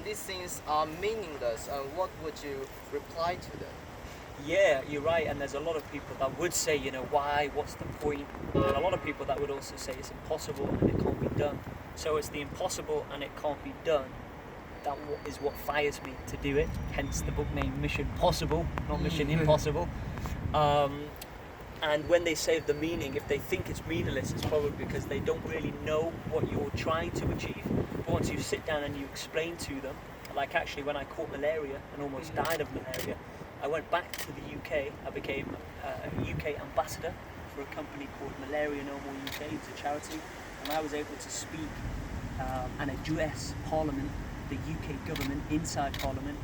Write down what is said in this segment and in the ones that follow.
these things are meaningless, what would you reply to them? Yeah, you're right, and there's a lot of people that would say, why, what's the point? And a lot of people that would also say it's impossible and it can't be done. So it's the impossible and it can't be done that is what fires me to do it, hence the book name Mission Possible, not Mission Impossible. And when they say the meaning, if they think it's meaningless, it's probably because they don't really know what you're trying to achieve. But once you sit down and you explain to them, like actually when I caught malaria and almost died of malaria, I went back to the UK. I became a UK ambassador for a company called Malaria No More UK. It's a charity, and I was able to speak and address Parliament, the UK government inside Parliament,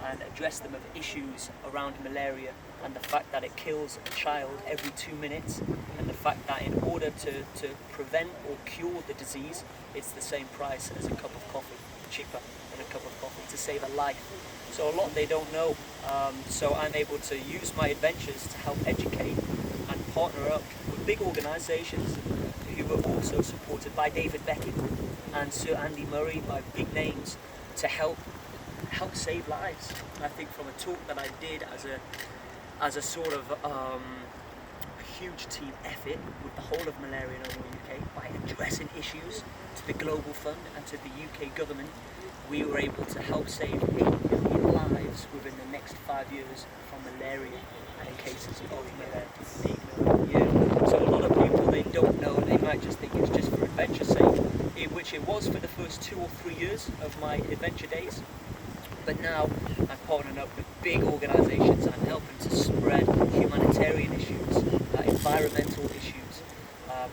and address them of issues around malaria and the fact that it kills a child every 2 minutes, and the fact that in order to prevent or cure the disease, it's the same price as a cup of coffee, cheaper than a cup of coffee to save a life. So a lot they don't know. So I'm able to use my adventures to help educate and partner up with big organisations who are also supported by David Beckett and Sir Andy Murray, by big names, to help save lives. I think from a talk that I did as a sort of a huge team effort with the whole of Malaria No More UK, by addressing issues to the Global Fund and to the UK government, we were able to help save 8 million lives within the next 5 years from malaria and cases of malaria. 8 million. So a lot of people, they don't know, they might just think it's just for adventure's sake, which it was for the first 2 or 3 years of my adventure days. But now I'm partnering up with big organisations. I'm helping to spread humanitarian issues, environmental issues.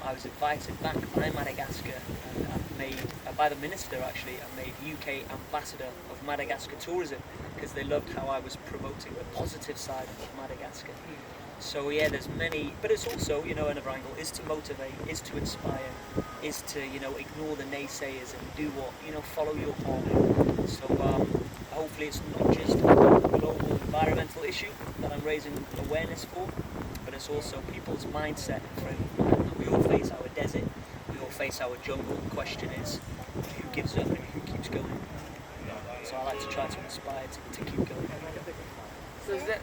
I was invited back by Madagascar and made, by the minister actually, I made UK ambassador of Madagascar tourism, because they loved how I was promoting the positive side of Madagascar. So yeah, there's many, but it's also, another angle is to motivate, is to inspire, is to, ignore the naysayers and do what, follow your heart. So hopefully it's not just a global environmental issue that I'm raising awareness for, but it's also people's mindset. We all face our desert, we all face our jungle. The question is, who gives up and who keeps going? So I like to try to inspire to keep going. So is that...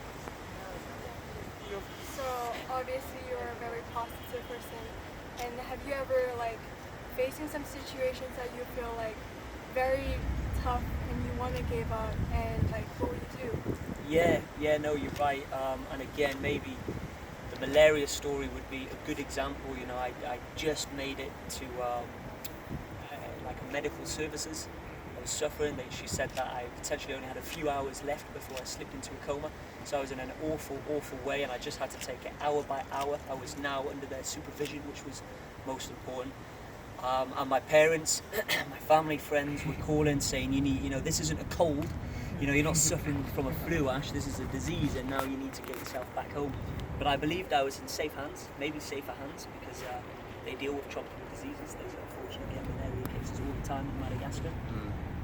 So obviously you're a very positive person, and have you ever facing some situations that you feel very tough and you want to give up, and what would you do? Yeah, no, you're right. And again, maybe the malaria story would be a good example. I just made it to medical services. I was suffering. She said that I potentially only had a few hours left before I slipped into a coma. So I was in an awful way, and I just had to take it hour by hour. I was now under their supervision, which was most important. And my parents, my family, friends were calling saying, this isn't a cold. You're not suffering from a flu, Ash. This is a disease, and now you need to get yourself back home. But I believed I was in safe hands, maybe safer hands, because they deal with tropical diseases. There's unfortunately malaria cases all the time in Madagascar.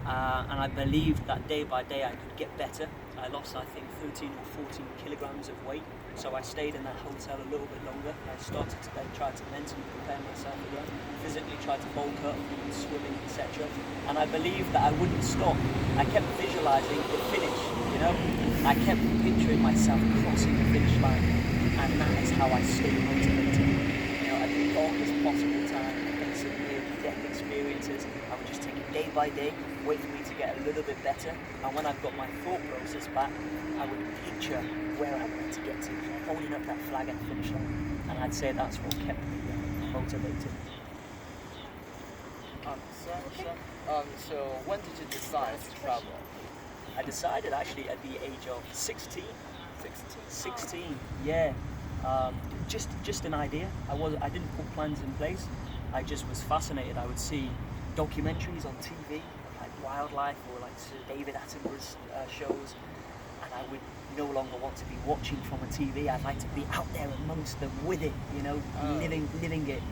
And I believed that day by day I could get better. I lost, I think, 13 or 14 kilograms of weight. So I stayed in that hotel a little bit longer. I started to then try to mentally prepare myself again, physically try to bulk up, swimming, etc. And I believed that I wouldn't stop. I kept visualizing the finish, I kept picturing myself crossing the finish line. And that is how I stayed motivated. At the darkest possible time, facing near-death experiences, I would just take it day by day, wait for me to get a little bit better, and when I've got my thought process back, I would picture where I wanted to get to, holding up that flag at the finish line, and I'd say that's what kept me motivated. So when did you decide to travel? I decided actually at the age of 16. 16, yeah. Just an idea. I didn't put plans in place. I just was fascinated. I would see documentaries on TV, like wildlife or like Sir David Attenborough's shows, and I would no longer want to be watching from a TV. I'd like to be out there amongst them with it, living it.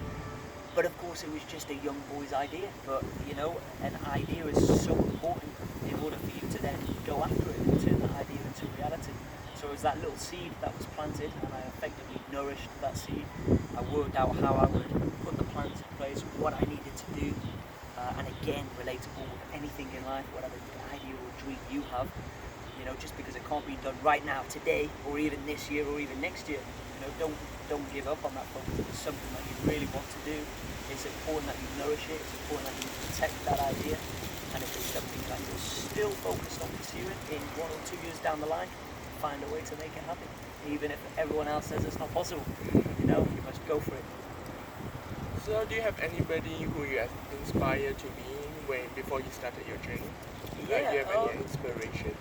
But of course, it was just a young boy's idea. But an idea is so important in order for you to then go after it and turn that idea into reality. So it was that little seed that was planted, and I effectively nourished that seed. I worked out how I would put the plans in place, what I needed to do, and again, relatable with anything in life, whatever idea or dream you have, you know, just because it can't be done right now, today, or even this year, or even next year, you know, don't give up on that focus. If it's something that you really want to do, it's important that you nourish it, it's important that you protect that idea, and if it's something that you're still focused on pursuing in 1 or 2 years down the line, find a way to make it happen. Even if everyone else says it's not possible, you know, you must go for it. So do you have anybody who you have inspired to be before you started your journey? Like, do you have any inspiration?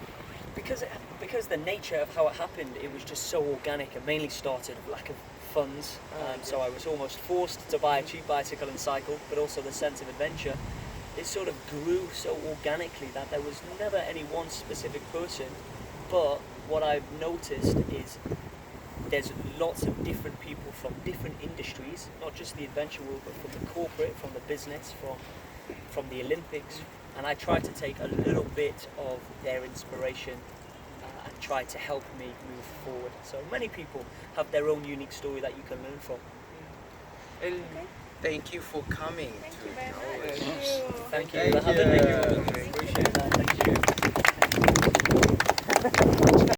Because the nature of how it happened, it was just so organic. It mainly started with lack of funds, so I was almost forced to buy a cheap bicycle and cycle, but also the sense of adventure. It sort of grew so organically that there was never any one specific person, but what I've noticed is there's lots of different people from different industries, not just the adventure world, but from the corporate, from the business, from the Olympics, and I try to take a little bit of their inspiration and try to help me move forward. So many people have their own unique story that you can learn from. And thank you for coming Thank to you very Dulwich. much. Thank you Thank for having me. you. Appreciate that. Thank you.